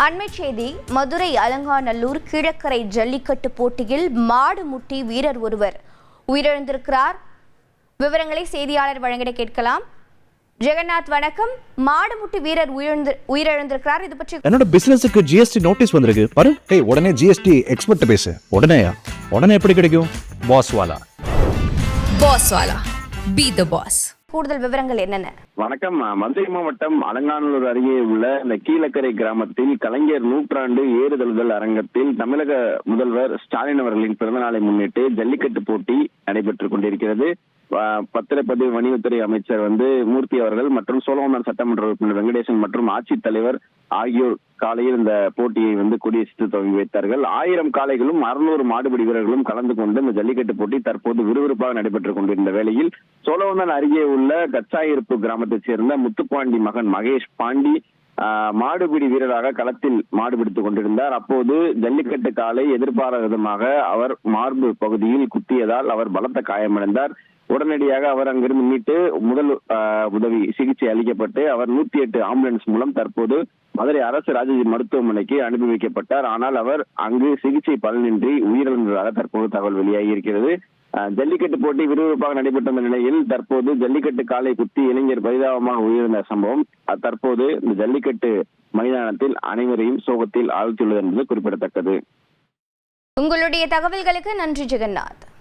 அண்மை செய்தி மதுரை அலங்காநல்லூர் கீழக்கரை ஜல்லிக்கட்டு போட்டியில் மாடு முட்டி வீரர் ஒருவர் உயிரிழந்திருக்கிறார். விவரங்களை செய்தியாளர் வழங்கிட கேட்கலாம். ஜெகநாத் வணக்கம். மாடு முட்டி வீரர் உயிரிழந்திருக்கிறார். இது பற்றி என்னோட பிசினஸுக்கு ஜிஎஸ்டி நோட்டீஸ் வந்திருக்கு பாரு. உடனே ஜிஎஸ்டி எக்ஸ்பர்ட் பேசு. உடனே எப்படி கிடைக்கும்? பாஸ்வாலா பி தி பாஸ். கூடுதல் விவரங்கள் என்னென்ன? வணக்கம். மதுரை மாவட்டம் அலங்காநல்லூர் அருகே உள்ள இந்த கீழக்கரை கிராமத்தில் கலைஞர் நூற்றாண்டு ஏறுதழுதல் அரங்கத்தில் தமிழக முதல்வர் ஸ்டாலின் அவர்களின் பிறந்தநாளை முன்னிட்டு ஜல்லிக்கட்டு போட்டி நடைபெற்றுக் கொண்டிருக்கிறது. பத்திரப்பதிவு வணிகத்துறை அமைச்சர் மூர்த்தி அவர்கள் மற்றும் சோழவந்தான் சட்டமன்ற உறுப்பினர் வெங்கடேசன் மற்றும் ஆட்சித்தலைவர் ஆகியோர் காலையில் இந்த போட்டியை கொடியசைத்து துவங்கி வைத்தார்கள். 1000 காளைகளும் 600 மாடுபிடி வீரர்களும் கலந்து கொண்டு இந்த ஜல்லிக்கட்டு போட்டி தற்போது விறுவிறுப்பாக நடைபெற்றுக் கொண்டிருந்த வேளையில் சோழவந்தான் அருகே உள்ள கச்சாயிருப்பு கிராமத்தைச் சேர்ந்த முத்துப்பாண்டி மகன் மகேஷ் பாண்டி மாடுபிடி வீரராக களத்தில் மாடுபிடித்துக் கொண்டிருந்தார். அப்போது ஜல்லிக்கட்டு காளை எதிர்பாராத விதமாக அவர் மார்பு பகுதியில் குத்தியதால் அவர் பலத்த காயமடைந்தார். உடனடியாக அவர் அங்கிருந்து மீட்டு முதல் உதவி சிகிச்சை அளிக்கப்பட்டு அவர் 108 ஆம்புலன்ஸ் மூலம் தற்போது மதுரை அரசு ராஜாஜி மருத்துவமனைக்கு அனுப்பி வைக்கப்பட்டார். ஆனால் அவர் அங்கு சிகிச்சை பலனின்றி உயிரிழந்ததாக தற்போது தகவல் வெளியாகி இருக்கிறது. ஜல்லிக்கட்டு போட்டி விறுவிறுப்பாக நடைபெற்ற நிலையில் தற்போது ஜல்லிக்கட்டு காலை குத்தி இளைஞர் பரிதாபமாக உயிரிழந்த சம்பவம் தற்போது இந்த ஜல்லிக்கட்டு மைதானத்தில் அனைவரையும் சோகத்தில் ஆழ்த்தியுள்ளது என்பது குறிப்பிடத்தக்கது. உங்களுடைய தகவல்களுக்கு நன்றி ஜெகநாத்.